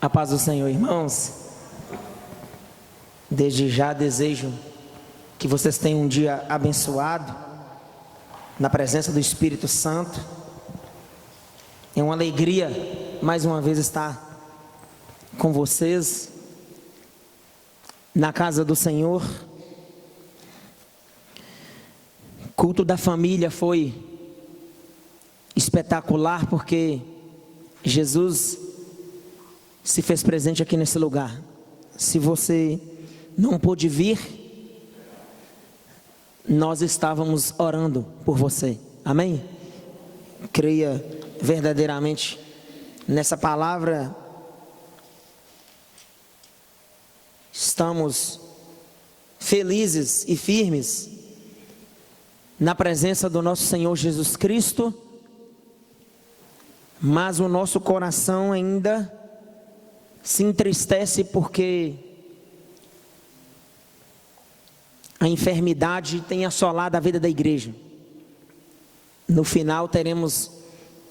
A paz do Senhor, irmãos. Desde já desejo que vocês tenham um dia abençoado na presença do Espírito Santo. É uma alegria mais uma vez estar com vocês na casa do Senhor. Culto da família foi espetacular porque Jesus se fez presente aqui nesse lugar. Se você não pôde vir, nós estávamos orando por você, amém? Creia verdadeiramente nessa palavra. Estamos felizes e firmes na presença do nosso Senhor Jesus Cristo, mas o nosso coração ainda se entristece porque a enfermidade tem assolado a vida da igreja. No final teremos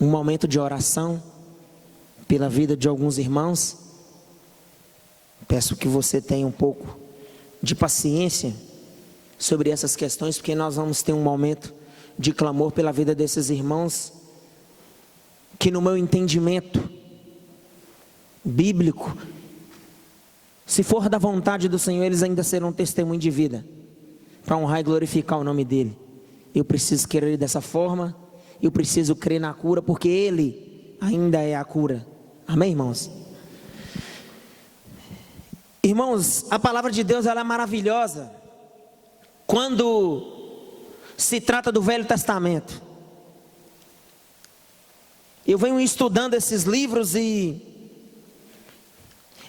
um momento de oração pela vida de alguns irmãos. Peço que você tenha um pouco de paciência sobre essas questões, porque nós vamos ter um momento de clamor pela vida desses irmãos, que no meu entendimento bíblico, se for da vontade do Senhor, eles ainda serão testemunho de vida, para honrar e glorificar o nome dEle. Eu preciso crer dessa forma, eu preciso crer na cura, porque Ele ainda é a cura, amém, irmãos? Irmãos, a palavra de Deus ela é maravilhosa, quando se trata do Velho Testamento. Eu venho estudando esses livros e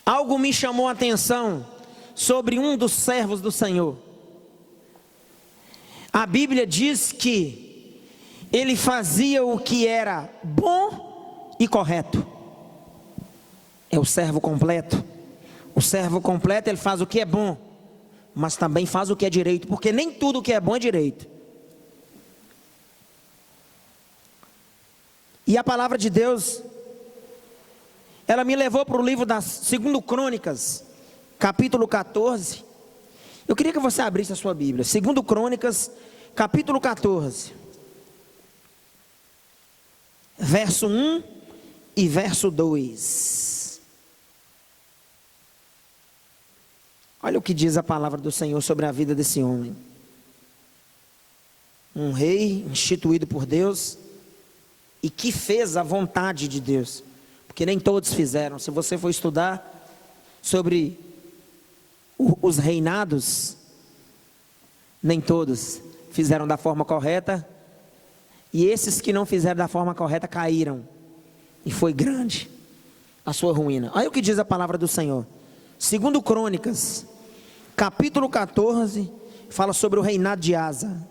algo me chamou a atenção sobre um dos servos do Senhor. A Bíblia diz que ele fazia o que era bom e correto. É o servo completo. O servo completo, ele faz o que é bom, mas também faz o que é direito, porque nem tudo que é bom é direito. E a palavra de Deus, ela me levou para o livro das 2 Crônicas, capítulo 14. Eu queria que você abrisse a sua Bíblia. 2 Crônicas, capítulo 14. Verso 1 e verso 2. Olha o que diz a palavra do Senhor sobre a vida desse homem. Um rei instituído por Deus e que fez a vontade de Deus. Porque nem todos fizeram. Se você for estudar sobre os reinados, nem todos fizeram da forma correta. E esses que não fizeram da forma correta caíram. E foi grande a sua ruína. Olha o que diz a palavra do Senhor. 2 Crônicas, capítulo 14, fala sobre o reinado de Asa.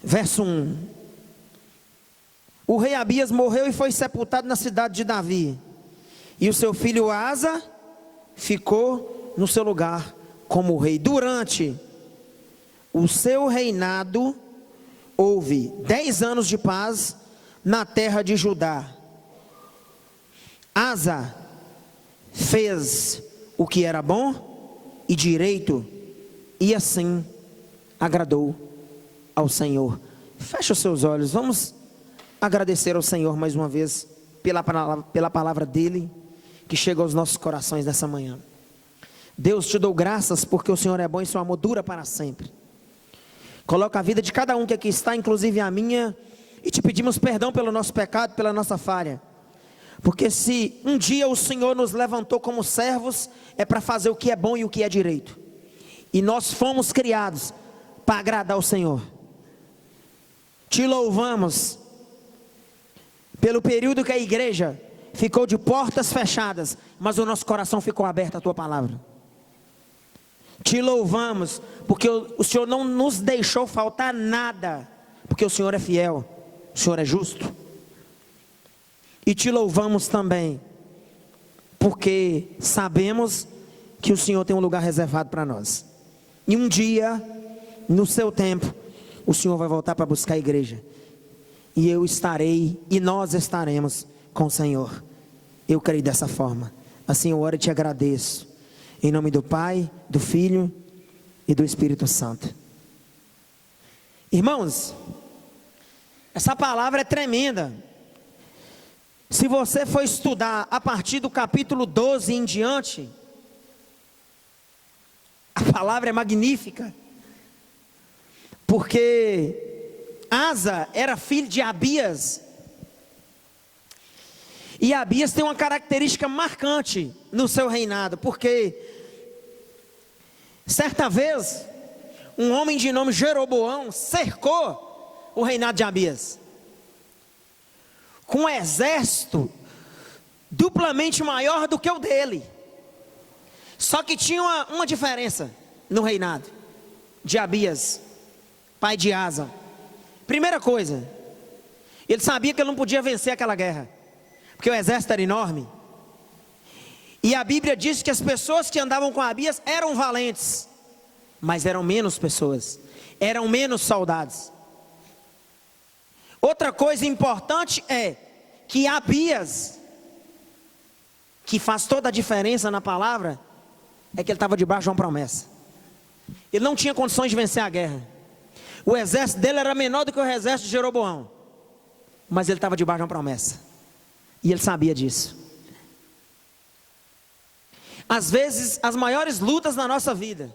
Verso 1. O rei Abias morreu e foi sepultado na cidade de Davi. E o seu filho Asa ficou no seu lugar como rei. Durante o seu reinado, houve 10 anos de paz na terra de Judá. Asa fez o que era bom e direito, e assim agradou ao Senhor. Feche os seus olhos, vamos agradecer ao Senhor mais uma vez pela palavra dEle que chega aos nossos corações nessa manhã. Deus, te dou graças porque o Senhor é bom e seu amor dura para sempre. Coloca a vida de cada um que aqui está, inclusive a minha, e te pedimos perdão pelo nosso pecado, pela nossa falha. Porque se um dia o Senhor nos levantou como servos, é para fazer o que é bom e o que é direito. E nós fomos criados para agradar ao Senhor. Te louvamos pelo período que a igreja ficou de portas fechadas, mas o nosso coração ficou aberto à tua palavra. Te louvamos porque o Senhor não nos deixou faltar nada, porque o Senhor é fiel, o Senhor é justo. E te louvamos também porque sabemos que o Senhor tem um lugar reservado para nós. E um dia, no seu tempo, o Senhor vai voltar para buscar a igreja. E eu estarei, e nós estaremos com o Senhor. Eu creio dessa forma. Assim eu oro e te agradeço. Em nome do Pai, do Filho e do Espírito Santo. Irmãos, essa palavra é tremenda. Se você for estudar a partir do capítulo 12 em diante, a palavra é magnífica. Porque Asa era filho de Abias. E Abias tem uma característica marcante no seu reinado, porque certa vez um homem de nome Jeroboão cercou o reinado de Abias com um exército duplamente maior do que o dele. Só que tinha uma diferença no reinado de Abias, pai de Asa. Primeira coisa, ele sabia que ele não podia vencer aquela guerra, porque o exército era enorme. E a Bíblia diz que as pessoas que andavam com Abias eram valentes, mas eram menos pessoas, eram menos soldados. Outra coisa importante é que Abias, que faz toda a diferença na palavra, é que ele estava debaixo de uma promessa. Ele não tinha condições de vencer a guerra. O exército dele era menor do que o exército de Jeroboão, mas ele estava debaixo de uma promessa, e ele sabia disso. Às vezes, as maiores lutas na nossa vida,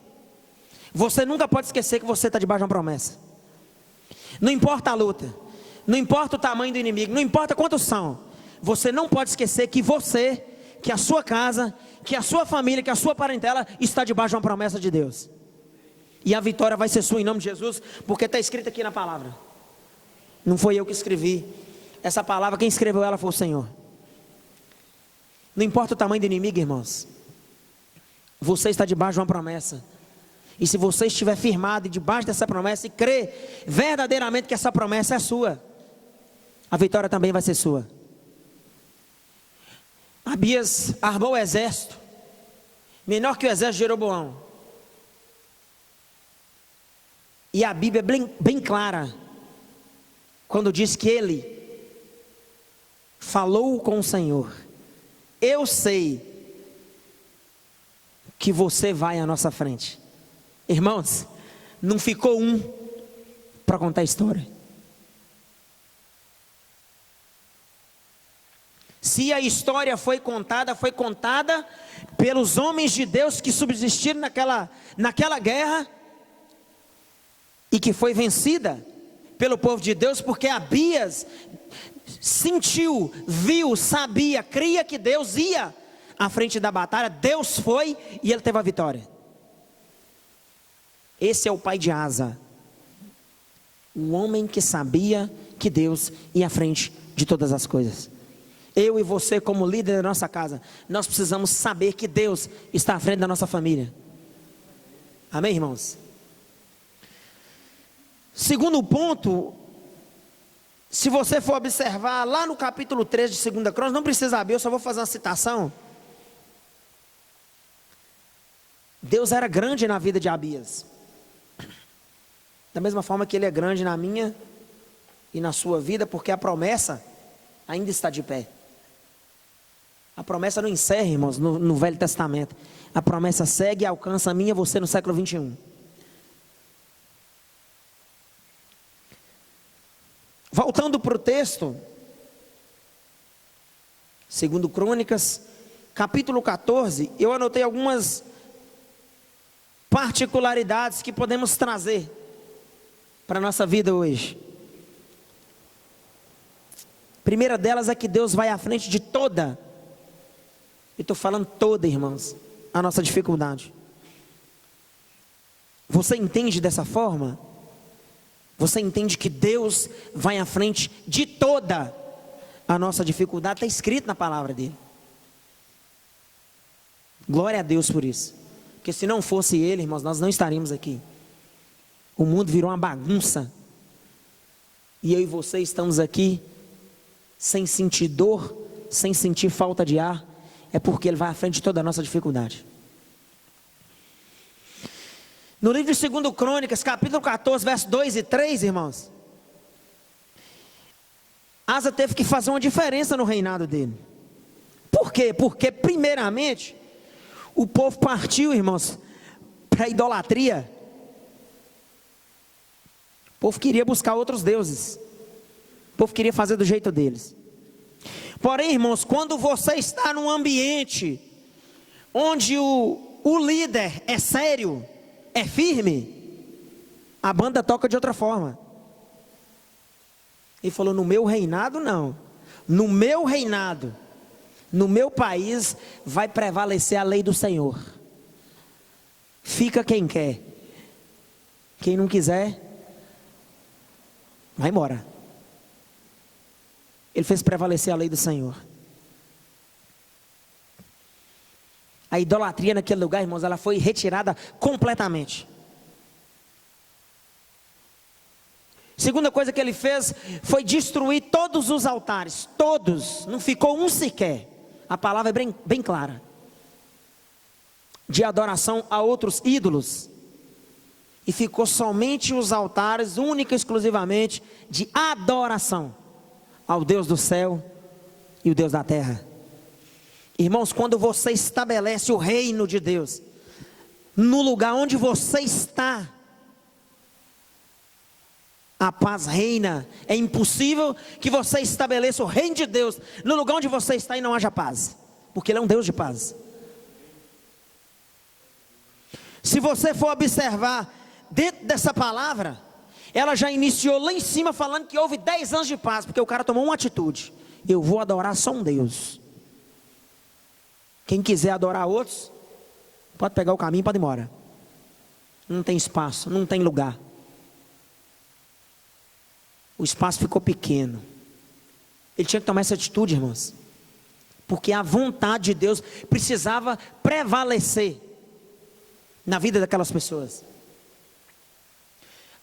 você nunca pode esquecer que você está debaixo de uma promessa. Não importa a luta, não importa o tamanho do inimigo, não importa quantos são, você não pode esquecer que você, que a sua casa, que a sua família, que a sua parentela está debaixo de uma promessa de Deus. E a vitória vai ser sua em nome de Jesus, porque está escrito aqui na palavra. Não foi eu que escrevi essa palavra, quem escreveu ela foi o Senhor. Não importa o tamanho do inimigo, irmãos, você está debaixo de uma promessa. E se você estiver firmado debaixo dessa promessa e crer verdadeiramente que essa promessa é sua, a vitória também vai ser sua. Abias armou o exército, menor que o exército de Jeroboão. E a Bíblia é bem clara, quando diz que ele falou com o Senhor: eu sei que você vai à nossa frente. Irmãos, não ficou um para contar a história. Se a história foi contada pelos homens de Deus que subsistiram naquela guerra, e que foi vencida pelo povo de Deus, porque Abias sentiu, viu, sabia, cria que Deus ia à frente da batalha. Deus foi e ele teve a vitória. Esse é o pai de Asa, o homem que sabia que Deus ia à frente de todas as coisas. Eu e você, como líder da nossa casa, nós precisamos saber que Deus está à frente da nossa família. Amém, irmãos? Segundo ponto, se você for observar lá no capítulo 3 de 2 Crônicas, não precisa abrir, eu só vou fazer uma citação. Deus era grande na vida de Abias, da mesma forma que ele é grande na minha e na sua vida, porque a promessa ainda está de pé. A promessa não encerra, irmãos, no Velho Testamento. A promessa segue e alcança a mim e você no século 21. Voltando para o texto, 2 Crônicas, capítulo 14, eu anotei algumas particularidades que podemos trazer para a nossa vida hoje. Primeira delas é que Deus vai à frente de toda, e estou falando toda, irmãos, a nossa dificuldade. Você entende dessa forma? Você entende que Deus vai à frente de toda a nossa dificuldade? Está escrito na palavra dele. Glória a Deus por isso. Porque se não fosse ele, irmãos, nós não estaríamos aqui. O mundo virou uma bagunça. E eu e você estamos aqui sem sentir dor, sem sentir falta de ar. É porque ele vai à frente de toda a nossa dificuldade. No livro de 2 Crônicas, capítulo 14, versos 2 e 3, irmãos, Asa teve que fazer uma diferença no reinado dele. Por Por quê? Porque primeiramente o povo partiu, irmãos, para a idolatria. O povo queria buscar outros deuses. O povo queria fazer do jeito deles. Porém, irmãos, quando você está num ambiente onde o líder é sério, é firme, a banda toca de outra forma. Ele falou: no meu reinado não. No meu reinado, no meu país, vai prevalecer a lei do Senhor. Fica quem quer. Quem não quiser, vai embora. Ele fez prevalecer a lei do Senhor. A idolatria naquele lugar, irmãos, ela foi retirada completamente. Segunda coisa que ele fez foi destruir todos os altares. Todos, não ficou um sequer. A palavra é bem clara. De adoração a outros ídolos. E ficou somente os altares, única e exclusivamente, de adoração ao Deus do céu e o Deus da terra. Irmãos, quando você estabelece o reino de Deus, no lugar onde você está, a paz reina. É impossível que você estabeleça o reino de Deus no lugar onde você está e não haja paz, porque Ele é um Deus de paz. Se você for observar dentro dessa palavra, ela já iniciou lá em cima falando que houve 10 anos de paz, porque o cara tomou uma atitude: eu vou adorar só um Deus. Quem quiser adorar outros, pode pegar o caminho, pode ir embora. Não tem espaço, não tem lugar. O espaço ficou pequeno. Ele tinha que tomar essa atitude, irmãos, porque a vontade de Deus precisava prevalecer na vida daquelas pessoas.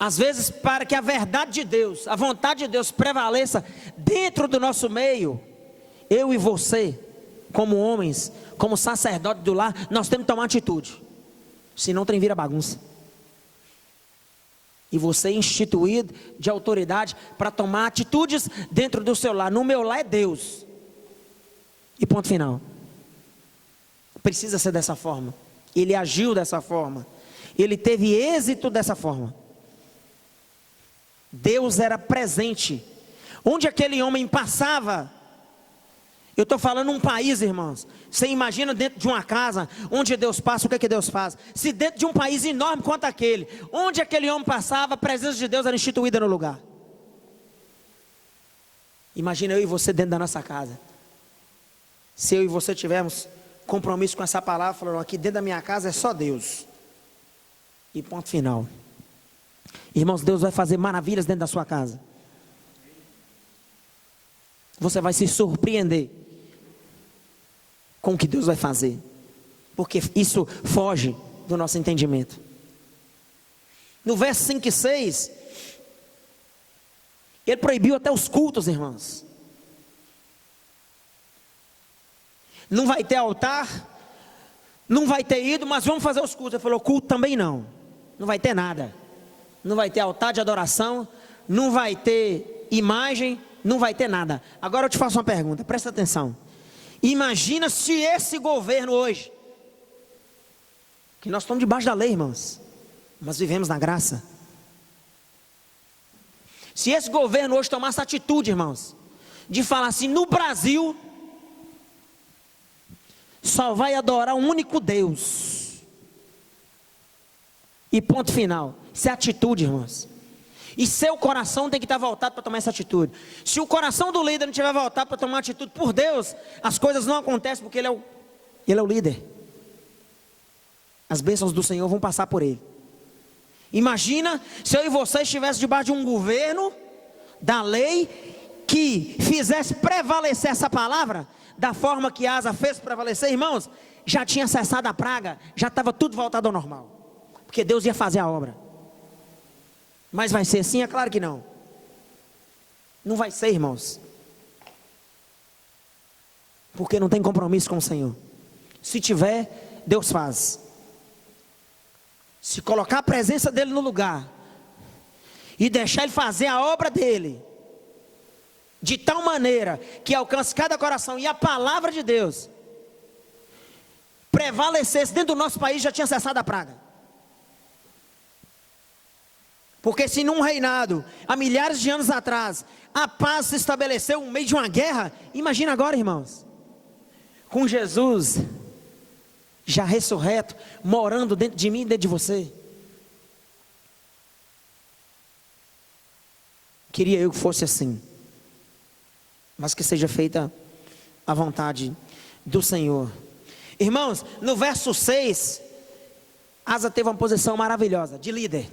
Às vezes, para que a verdade de Deus, a vontade de Deus prevaleça dentro do nosso meio, eu e você, como homens, como sacerdote do lar, nós temos que tomar atitude, senão o trem vira bagunça. E você é instituído de autoridade para tomar atitudes dentro do seu lar. No meu lar é Deus. E ponto final. Precisa ser dessa forma. Ele agiu dessa forma. Ele teve êxito dessa forma. Deus era presente. Onde aquele homem passava. Eu estou falando um país, irmãos. Você imagina dentro de uma casa, onde Deus passa, o que é que Deus faz? Se dentro de um país enorme quanto aquele, onde aquele homem passava, a presença de Deus era instituída no lugar. Imagina eu e você dentro da nossa casa. Se eu e você tivermos compromisso com essa palavra, falando: aqui dentro da minha casa é só Deus. E ponto final. Irmãos, Deus vai fazer maravilhas dentro da sua casa. Você vai se surpreender com o que Deus vai fazer, porque isso foge do nosso entendimento. No verso 5 e 6, Ele proibiu até os cultos, irmãos. Não vai ter altar, não vai ter ídolo, mas vamos fazer os cultos. Ele falou: culto também não, não vai ter nada. Não vai ter altar de adoração, não vai ter imagem, não vai ter nada. Agora eu te faço uma pergunta, presta atenção. Imagina se esse governo hoje, que nós estamos debaixo da lei, irmãos, mas vivemos na graça. Se esse governo hoje tomasse atitude, irmãos, de falar assim: no Brasil só vai adorar um único Deus, e ponto final. Isso é atitude, irmãos. E seu coração tem que estar voltado para tomar essa atitude. Se o coração do líder não estiver voltado para tomar atitude por Deus, as coisas não acontecem, porque ele é o líder. As bênçãos do Senhor vão passar por ele. Imagina se eu e você estivesse debaixo de um governo da lei que fizesse prevalecer essa palavra da forma que Asa fez prevalecer, irmãos. Já tinha cessado a praga, já estava tudo voltado ao normal, porque Deus ia fazer a obra. Mas vai ser assim? É claro que não. Não vai ser, irmãos, porque não tem compromisso com o Senhor. Se tiver, Deus faz. Se colocar a presença dEle no lugar e deixar Ele fazer a obra dEle de tal maneira que alcance cada coração, e a palavra de Deus prevalecesse dentro do nosso país, já tinha cessado a praga. Porque se num reinado, há milhares de anos atrás, a paz se estabeleceu no meio de uma guerra, imagina agora, irmãos, com Jesus já ressurreto, morando dentro de mim e dentro de você. Queria eu que fosse assim, mas que seja feita a vontade do Senhor. Irmãos, no verso 6, Asa teve uma posição maravilhosa, de líder.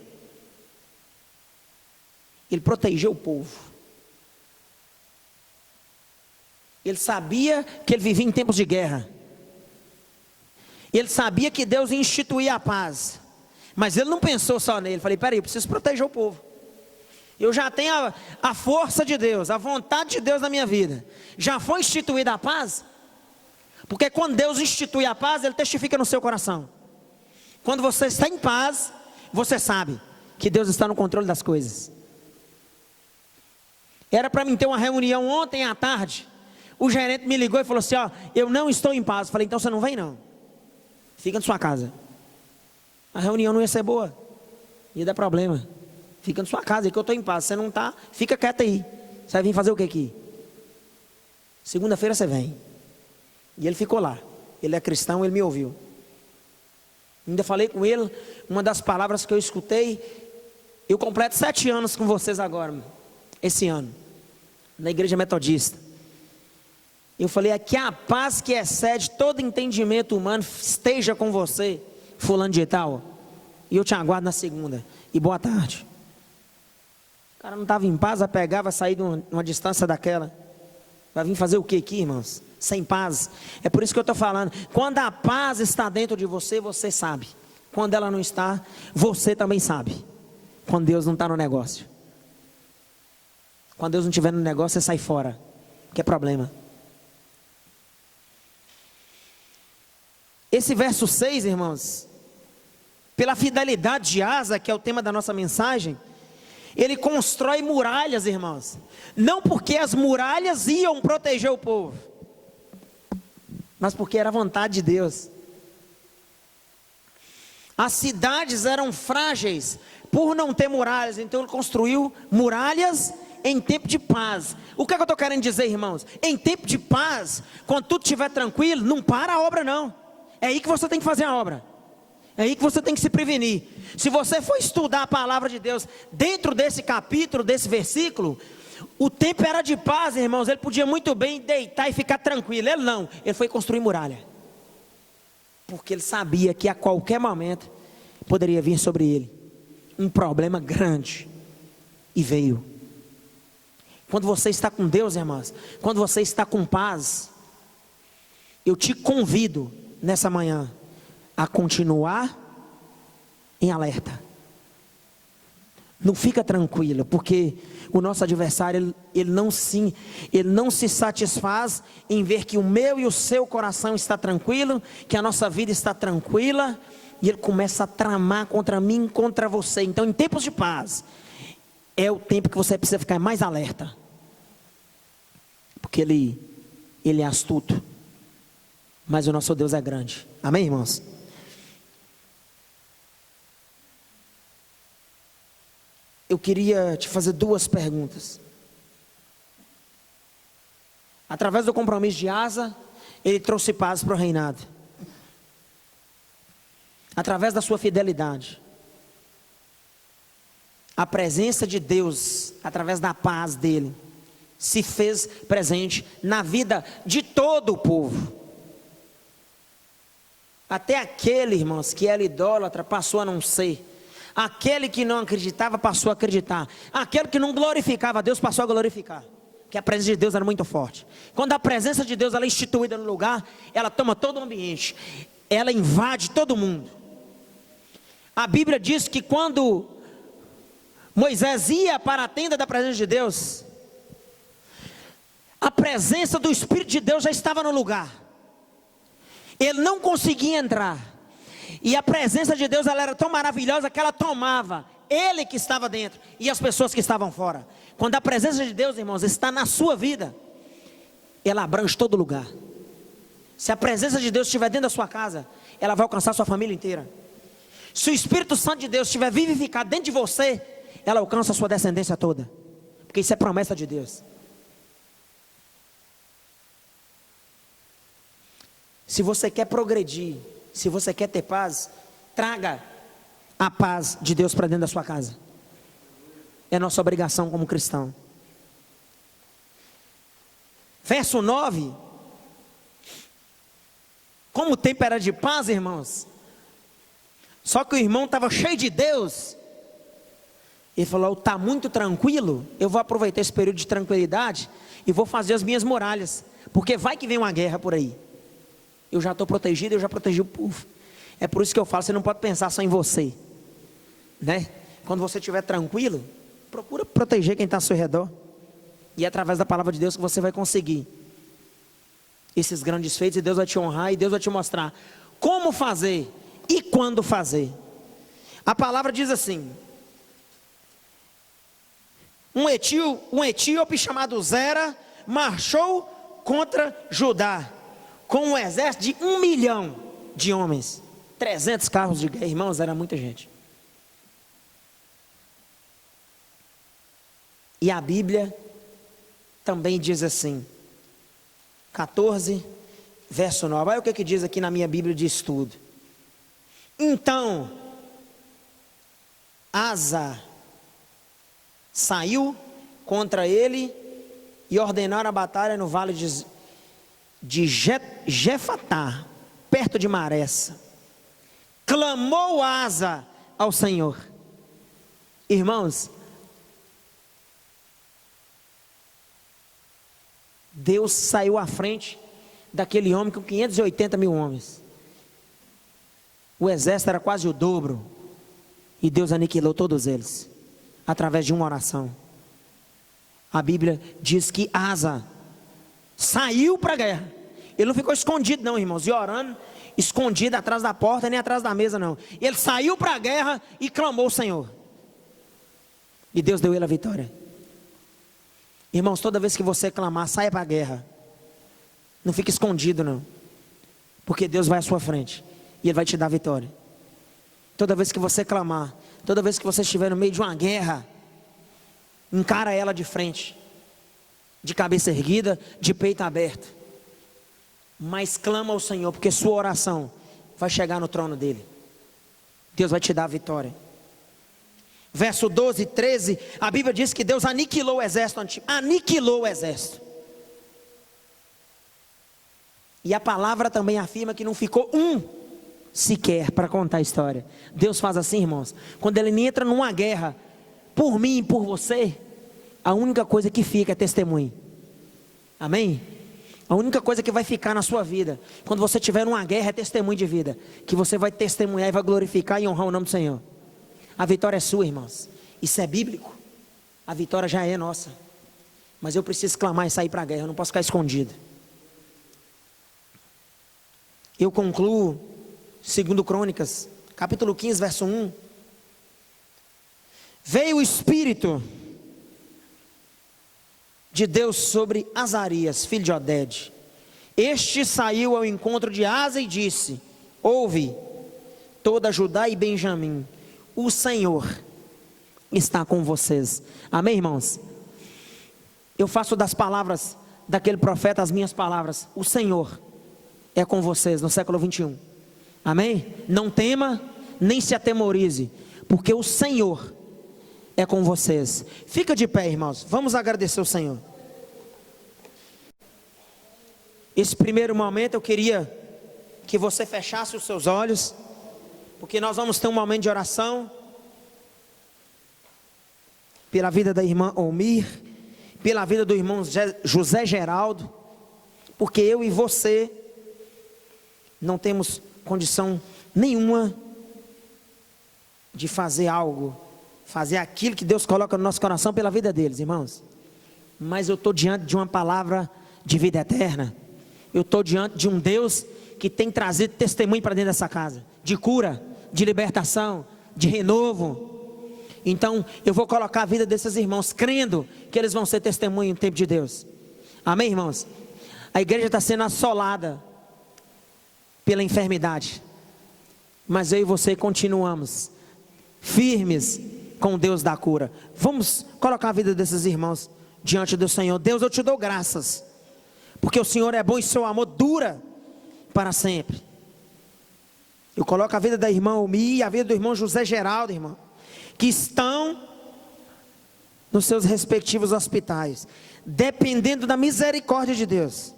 Ele protegeu o povo. Ele sabia que ele vivia em tempos de guerra. Ele sabia que Deus ia instituir a paz. Mas ele não pensou só nele. Falei, peraí, eu preciso proteger o povo. Eu já tenho a força de Deus, a vontade de Deus na minha vida. Já foi instituída a paz? Porque quando Deus institui a paz, Ele testifica no seu coração. Quando você está em paz, você sabe que Deus está no controle das coisas. Era para mim ter uma reunião ontem à tarde. O gerente me ligou e falou assim, ó, eu não estou em paz. Eu falei, então você não vem não. Fica na sua casa. A reunião não ia ser boa. Ia dar problema. Fica na sua casa, aí que eu estou em paz. Você não está, fica quieto aí. Você vai vir fazer o que aqui? Segunda-feira você vem. E ele ficou lá. Ele é cristão, ele me ouviu. Ainda falei com ele, uma das palavras que eu escutei. Eu completo 7 anos com vocês agora, esse ano, na igreja metodista. Eu falei, é que a paz que excede todo entendimento humano esteja com você, fulano de tal. E eu te aguardo na segunda. E boa tarde. O cara não estava em paz, vai pegar, vai sair de uma distância daquela. Vai vir fazer o que aqui, irmãos? Sem paz. É por isso que eu estou falando. Quando a paz está dentro de você, você sabe. Quando ela não está, você também sabe. Quando Deus não está no negócio. Quando Deus não estiver no negócio, você sai fora. Que é problema. Esse verso 6, irmãos, pela fidelidade de Asa, que é o tema da nossa mensagem, ele constrói muralhas, irmãos. Não porque as muralhas iam proteger o povo, mas porque era a vontade de Deus. As cidades eram frágeis por não ter muralhas, então ele construiu muralhas em tempo de paz. O que é que eu estou querendo dizer, irmãos? Em tempo de paz, quando tudo estiver tranquilo, não para a obra não. É aí que você tem que fazer a obra. É aí que você tem que se prevenir. Se você for estudar a palavra de Deus dentro desse capítulo, desse versículo, o tempo era de paz, irmãos. Ele podia muito bem deitar e ficar tranquilo. Ele não, ele foi construir muralha. Porque ele sabia que a qualquer momento poderia vir sobre ele um problema grande. E veio. Quando você está com Deus, irmãos, quando você está com paz, eu te convido nessa manhã a continuar em alerta. Não fica tranquilo, porque o nosso adversário, ele não se satisfaz em ver que o meu e o seu coração está tranquilo, que a nossa vida está tranquila, e ele começa a tramar contra mim, contra você. Então, em tempos de paz, é o tempo que você precisa ficar mais alerta, porque ele é astuto, mas o nosso Deus é grande. Amém, irmãos? Eu queria te fazer 2 perguntas. Através do compromisso de Asa, ele trouxe paz para o reinado. Através da sua fidelidade, a presença de Deus, através da paz dele, se fez presente na vida de todo o povo. Até aquele, irmãos, que era idólatra, passou a não ser. Aquele que não acreditava, passou a acreditar. Aquele que não glorificava a Deus, passou a glorificar. Porque a presença de Deus era muito forte. Quando a presença de Deus ela é instituída no lugar, ela toma todo o ambiente. Ela invade todo mundo. A Bíblia diz que quando Moisés ia para a tenda da presença de Deus, a presença do Espírito de Deus já estava no lugar. Ele não conseguia entrar. E a presença de Deus ela era tão maravilhosa que ela tomava ele que estava dentro e as pessoas que estavam fora. Quando a presença de Deus, irmãos, está na sua vida, ela abrange todo lugar. Se a presença de Deus estiver dentro da sua casa, ela vai alcançar a sua família inteira. Se o Espírito Santo de Deus estiver vivificado dentro de você, ela alcança a sua descendência toda. Porque isso é promessa de Deus. Se você quer progredir, se você quer ter paz, traga a paz de Deus para dentro da sua casa. É nossa obrigação como cristão. Verso 9. Como o tempo era de paz, irmãos, só que o irmão estava cheio de Deus. Ele falou: está muito tranquilo, eu vou aproveitar esse período de tranquilidade e vou fazer as minhas muralhas, porque vai que vem uma guerra por aí. Eu já estou protegido, eu já protegi o povo. É por isso que eu falo, você não pode pensar só em você, né? Quando você estiver tranquilo, procura proteger quem está ao seu redor. E é através da palavra de Deus que você vai conseguir esses grandes feitos, e Deus vai te honrar, e Deus vai te mostrar como fazer e quando fazer. A palavra diz assim: um etíope chamado Zera marchou contra Judá com um exército de 1 milhão de homens, 300 carros de guerra. Irmãos, era muita gente. E a Bíblia também diz assim, 14, verso 9. Olha o que diz aqui na minha Bíblia de estudo. Então Asa saiu contra ele e ordenaram a batalha no vale de Jefatá, perto de Maressa. Clamou Asa ao Senhor. Irmãos, Deus saiu à frente daquele homem com 580 mil homens. O exército era quase o dobro, e Deus aniquilou todos eles, através de uma oração. A Bíblia diz que Asa saiu para a guerra. Ele não ficou escondido não, irmãos, e orando, escondido atrás da porta, nem atrás da mesa não. Ele saiu para a guerra e clamou ao Senhor. E Deus deu ele a vitória. Irmãos, toda vez que você clamar, saia para a guerra. Não fique escondido não. Porque Deus vai à sua frente e Ele vai te dar a vitória. Toda vez que você clamar, toda vez que você estiver no meio de uma guerra, encara ela de frente, de cabeça erguida, de peito aberto. Mas clama ao Senhor, porque sua oração vai chegar no trono dEle. Deus vai te dar a vitória. Verso 12 e 13, a Bíblia diz que Deus aniquilou o exército antigo. Aniquilou o exército. E a palavra também afirma que não ficou um sequer para contar a história. Deus faz assim, irmãos. Quando Ele entra numa guerra, por mim e por você, a única coisa que fica é testemunho. Amém? A única coisa que vai ficar na sua vida, quando você estiver numa guerra, é testemunho de vida. Que você vai testemunhar e vai glorificar e honrar o nome do Senhor. A vitória é sua, irmãos. Isso é bíblico. A vitória já é nossa. Mas eu preciso clamar e sair para a guerra. Eu não posso ficar escondido. Eu concluo 2 Crônicas, capítulo 15, verso 1. Veio o Espírito de Deus sobre Azarias, filho de Oded. Este saiu ao encontro de Asa e disse: ouve, toda Judá e Benjamim, o Senhor está com vocês. Amém, irmãos? Eu faço das palavras daquele profeta as minhas palavras. O Senhor é com vocês no século 21. Amém? Não tema, nem se atemorize, porque o Senhor é com vocês. Fica de pé, irmãos. Vamos agradecer o Senhor. Esse primeiro momento eu queria que você fechasse os seus olhos, porque nós vamos ter um momento de oração pela vida da irmã Omir, pela vida do irmão José Geraldo, porque eu e você não temos condição nenhuma de fazer algo, fazer aquilo que Deus coloca no nosso coração pela vida deles, irmãos. Mas eu estou diante de uma palavra de vida eterna. Eu estou diante de um Deus que tem trazido testemunho para dentro dessa casa, de cura, de libertação, de renovo. Então eu vou colocar a vida desses irmãos, crendo que eles vão ser testemunho no tempo de Deus. Amém, irmãos? A igreja está sendo assolada pela enfermidade, mas eu e você continuamos firmes com o Deus da cura. Vamos colocar a vida desses irmãos diante do Senhor. Deus, eu te dou graças, porque o Senhor é bom e seu amor dura para sempre. Eu coloco a vida da irmã Omi e a vida do irmão José Geraldo, irmão, que estão nos seus respectivos hospitais, dependendo da misericórdia de Deus.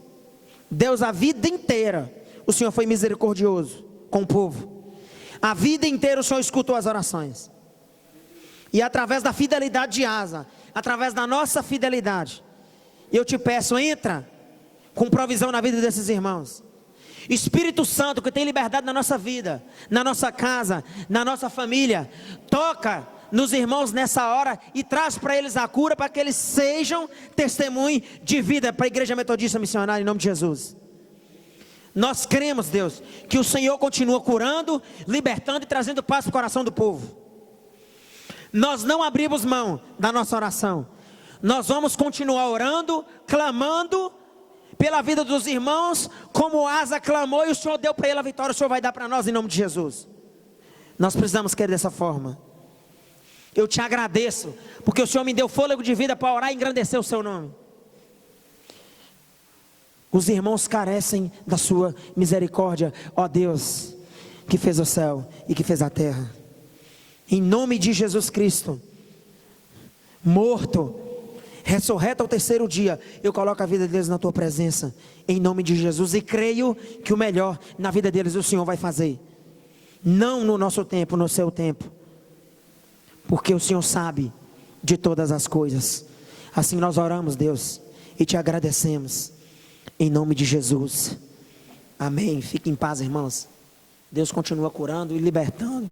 Deus, a vida inteira o Senhor foi misericordioso com o povo. A vida inteira o Senhor escutou as orações. E através da fidelidade de Asa, através da nossa fidelidade, eu te peço, entra com provisão na vida desses irmãos. Espírito Santo, que tem liberdade na nossa vida, na nossa casa, na nossa família, toca nos irmãos nessa hora e traz para eles a cura, para que eles sejam testemunho de vida para a Igreja Metodista Missionária, em nome de Jesus. Nós cremos, Deus, que o Senhor continua curando, libertando e trazendo paz para o coração do povo. Nós não abrimos mão da nossa oração. Nós vamos continuar orando, clamando pela vida dos irmãos, como Asa clamou e o Senhor deu para ele a vitória. O Senhor vai dar para nós em nome de Jesus. Nós precisamos querer dessa forma. Eu te agradeço, porque o Senhor me deu fôlego de vida para orar e engrandecer o seu nome. Os irmãos carecem da sua misericórdia, ó Deus, que fez o céu e que fez a terra. Em nome de Jesus Cristo, morto, ressurreto ao terceiro dia, eu coloco a vida deles na tua presença, em nome de Jesus, e creio que o melhor na vida deles o Senhor vai fazer, não no nosso tempo, no seu tempo, porque o Senhor sabe de todas as coisas. Assim nós oramos, Deus, e te agradecemos, em nome de Jesus, amém. Fique em paz, irmãos. Deus continua curando e libertando.